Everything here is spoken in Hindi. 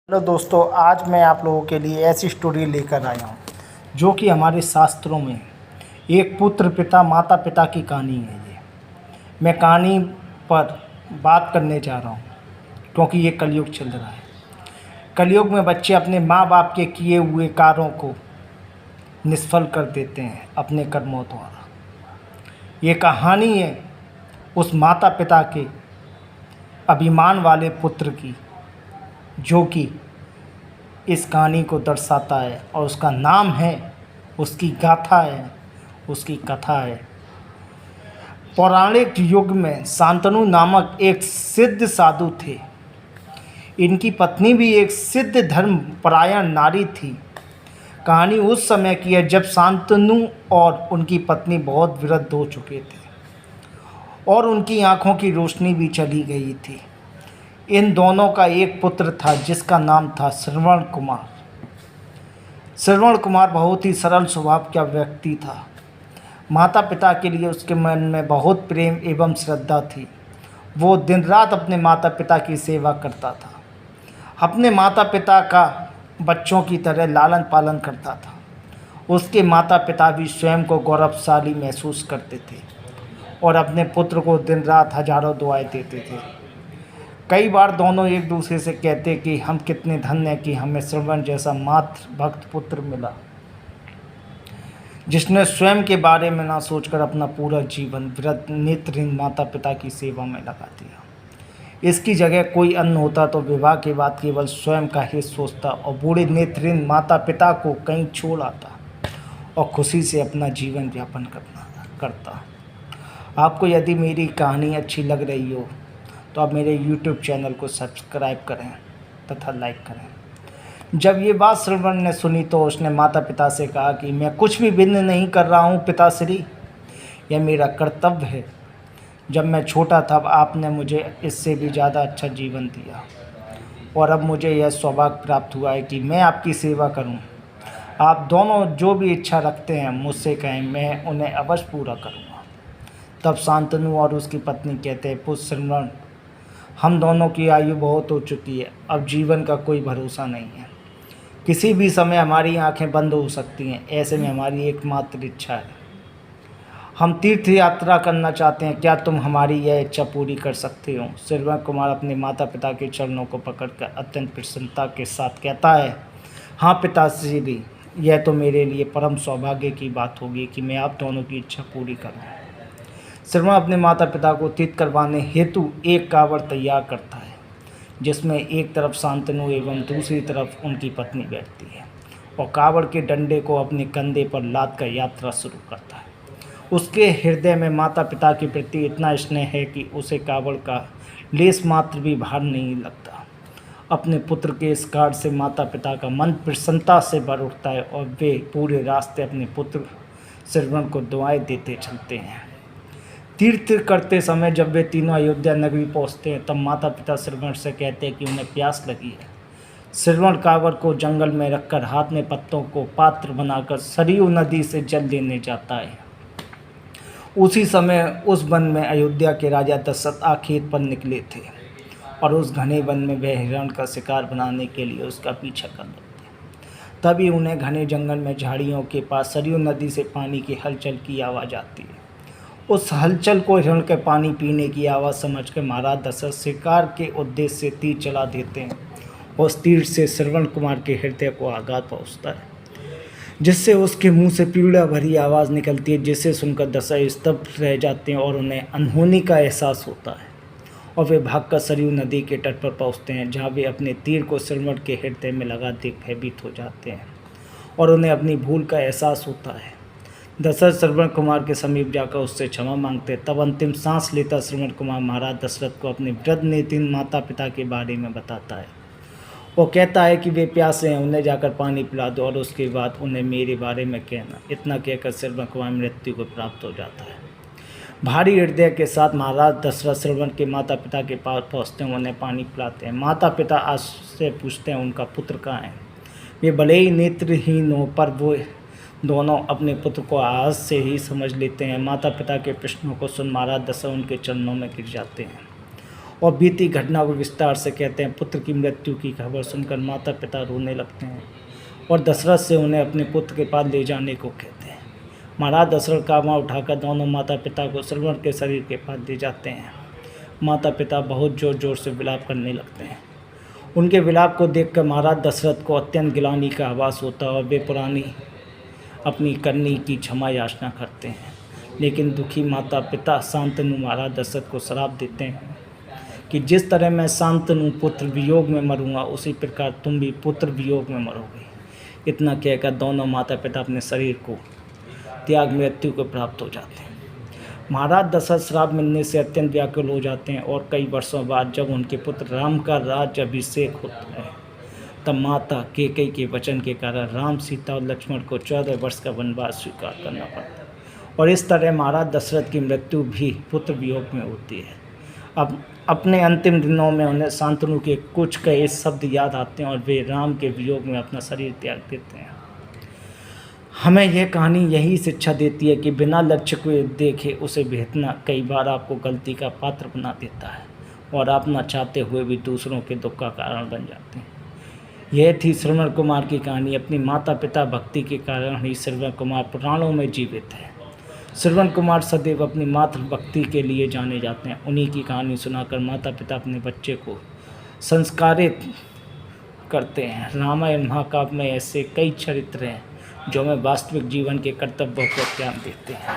हेलो दोस्तों, आज मैं आप लोगों के लिए ऐसी स्टोरी लेकर आया हूँ जो कि हमारे शास्त्रों में एक पुत्र पिता माता पिता की कहानी है। ये मैं कहानी पर बात करने जा रहा हूँ क्योंकि ये कलयुग चल रहा है। कलयुग में बच्चे अपने माँ बाप के किए हुए कार्यों को निष्फल कर देते हैं अपने कर्मों द्वारा। ये कहानी है उस माता पिता के अभिमान वाले पुत्र की, जो कि इस कहानी को दर्शाता है और उसका नाम है, उसकी गाथा है, उसकी कथा है। पौराणिक युग में शांतनु नामक एक सिद्ध साधु थे। इनकी पत्नी भी एक सिद्ध धर्मपरायण नारी थी। कहानी उस समय की है जब शांतनु और उनकी पत्नी बहुत वृद्ध हो चुके थे और उनकी आंखों की रोशनी भी चली गई थी। इन दोनों का एक पुत्र था जिसका नाम था श्रवण कुमार। श्रवण कुमार बहुत ही सरल स्वभाव का व्यक्ति था। माता पिता के लिए उसके मन में बहुत प्रेम एवं श्रद्धा थी। वो दिन रात अपने माता पिता की सेवा करता था, अपने माता पिता का बच्चों की तरह लालन पालन करता था। उसके माता पिता भी स्वयं को गौरवशाली महसूस करते थे और अपने पुत्र को दिन रात हजारों दुआएं देते थे। कई बार दोनों एक दूसरे से कहते कि हम कितने धन्य हैं कि हमें श्रवण जैसा मातृ भक्त पुत्र मिला, जिसने स्वयं के बारे में ना सोचकर अपना पूरा जीवन वृद्ध नेत्रहीन माता पिता की सेवा में लगा दिया। इसकी जगह कोई अन्य होता तो विवाह के बाद केवल स्वयं का ही सोचता और बूढ़े नेत्रहीन माता पिता को कहीं छोड़ आता और खुशी से अपना जीवन यापन करता। आपको यदि मेरी कहानी अच्छी लग रही हो तो आप मेरे YouTube चैनल को सब्सक्राइब करें तथा लाइक करें। जब ये बात श्रवण ने सुनी तो उसने माता पिता से कहा कि मैं कुछ भी भिन्न नहीं कर रहा हूँ पिताश्री, यह मेरा कर्तव्य है। जब मैं छोटा था आपने मुझे इससे भी ज़्यादा अच्छा जीवन दिया और अब मुझे यह सौभाग्य प्राप्त हुआ है कि मैं आपकी सेवा करूँ। आप दोनों जो भी इच्छा रखते हैं मुझसे कहें, मैं उन्हें अवश्य पूरा करूँगा। तब शांतनु और उसकी पत्नी कहते हैं, पुत्र श्रवण, हम दोनों की आयु बहुत हो चुकी है, अब जीवन का कोई भरोसा नहीं है। किसी भी समय हमारी आंखें बंद हो सकती हैं। ऐसे में हमारी एकमात्र इच्छा है, हम तीर्थ यात्रा करना चाहते हैं। क्या तुम हमारी यह इच्छा पूरी कर सकते हो? श्रवण कुमार अपने माता पिता के चरणों को पकड़कर अत्यंत प्रसन्नता के साथ कहता है, हाँ पिताश्री, यह तो मेरे लिए परम सौभाग्य की बात होगी कि मैं आप दोनों की इच्छा पूरी करूँ। श्रवण अपने माता पिता को तीर्थ करवाने हेतु एक कावड़ तैयार करता है, जिसमें एक तरफ शांतनु एवं दूसरी तरफ उनकी पत्नी बैठती है और कावड़ के डंडे को अपने कंधे पर लाद कर यात्रा शुरू करता है। उसके हृदय में माता पिता के प्रति इतना स्नेह है कि उसे कावड़ का लेस मात्र भी भार नहीं लगता। अपने पुत्र के इस कार्य से माता पिता का मन प्रसन्नता से भर उठता है और वे पूरे रास्ते अपने पुत्र श्रवण को दुआएं देते चलते हैं। तीर्थ करते समय जब वे तीनों अयोध्या नगरी पहुंचते हैं तब माता पिता श्रवण से कहते हैं कि उन्हें प्यास लगी है। श्रवण कांवर को जंगल में रखकर हाथ में पत्तों को पात्र बनाकर सरयू नदी से जल लेने जाता है। उसी समय उस वन में अयोध्या के राजा दशरथ आखेट पर निकले थे और उस घने वन में वह हिरण का शिकार बनाने के लिए उसका पीछा कर लेते हैं। तभी उन्हें घने जंगल में झाड़ियों के पास सरयू नदी से पानी की हलचल की आवाज़ आती है। उस हलचल को हिरण के पानी पीने की आवाज़ समझकर महाराज दशरथ शिकार के उद्देश्य से तीर चला देते हैं और उस तीर से श्रवण कुमार के हृदय को आघात पहुँचता है, जिससे उसके मुंह से पीड़ा भरी आवाज़ निकलती है, जिसे सुनकर दशरथ स्तब्ध रह जाते हैं और उन्हें अनहोनी का एहसास होता है और वे भागकर सरयू नदी के तट पर पहुँचते हैं, जहाँ वे अपने तीर को श्रवण के हृदय में लगा देख भयभीत हो जाते हैं और उन्हें अपनी भूल का एहसास होता है। दशरथ श्रवण कुमार के समीप जाकर उससे क्षमा मांगते। तब अंतिम सांस लेता श्रवण कुमार महाराज दशरथ को अपने वृद्ध नेत्रहीन माता पिता के बारे में बताता है। वो कहता है कि वे प्यासे हैं, उन्हें जाकर पानी पिला दो और उसके बाद उन्हें मेरे बारे में कहना। इतना कहकर श्रवण कुमार मृत्यु को प्राप्त हो जाता है। भारी हृदय के साथ महाराज दशरथ श्रवण के माता पिता के पास पहुँचते हैं, उन्हें पानी पिलाते हैं। माता पिता आज से पूछते हैं उनका पुत्र कहाँ है। वे भले ही नेत्रहीन हो पर वो दोनों अपने पुत्र को आज से ही समझ लेते हैं। माता पिता के प्रश्नों को सुन महाराज दशरथ उनके चरणों में गिर जाते हैं और बीती घटना को विस्तार से कहते हैं। पुत्र की मृत्यु की खबर सुनकर माता पिता रोने लगते हैं और दशरथ से उन्हें अपने पुत्र के पास ले जाने को कहते हैं। महाराज दशरथ कामा उठाकर दोनों माता पिता को श्रवण के शरीर के पास ले जाते हैं। माता पिता बहुत ज़ोर ज़ोर से विलाप करने लगते हैं। उनके विलाप को देखकर महाराज दशरथ को अत्यंत गिलानी का आभास होता है और वे पुरानी अपनी करनी की क्षमा याचना करते हैं। लेकिन दुखी माता पिता शांतनु महाराज दशरथ को श्राप देते हैं कि जिस तरह मैं शांतनु पुत्र वियोग में मरूंगा, उसी प्रकार तुम भी पुत्र वियोग में मरोगे। इतना कहकर दोनों माता पिता अपने शरीर को त्याग मृत्यु को प्राप्त हो जाते हैं। महाराज दशरथ श्राप मिलने से अत्यंत व्याकुल हो जाते हैं और कई वर्षों बाद जब उनके पुत्र राम का राज्य अभिषेक होता है, तब माता कैकेयी के वचन के कारण राम, सीता और लक्ष्मण को 14 वर्ष का वनवास स्वीकार करना पड़ता है। और इस तरह महाराज दशरथ की मृत्यु भी पुत्र वियोग में होती है। अब अपने अंतिम दिनों में उन्हें शांतनु के कुछ कहे शब्द याद आते हैं और वे राम के वियोग में अपना शरीर त्याग देते हैं। हमें यह कहानी यही शिक्षा देती है कि बिना लक्ष्य को देखे उसे भेजना कई बार आपको गलती का पात्र बना देता है और आप न चाहते हुए भी दूसरों के दुख का कारण बन जाते हैं। यह थी श्रवण कुमार की कहानी। अपनी माता पिता भक्ति के कारण ही श्रवण कुमार पुराणों में जीवित है। श्रवण कुमार सदैव अपनी मातृ भक्ति के लिए जाने जाते हैं। उन्हीं की कहानी सुनाकर माता पिता अपने बच्चे को संस्कारित करते हैं। रामायण महाकाव्य में ऐसे कई चरित्र हैं जो हमें वास्तविक जीवन के कर्तव्यों को ध्यान देते हैं।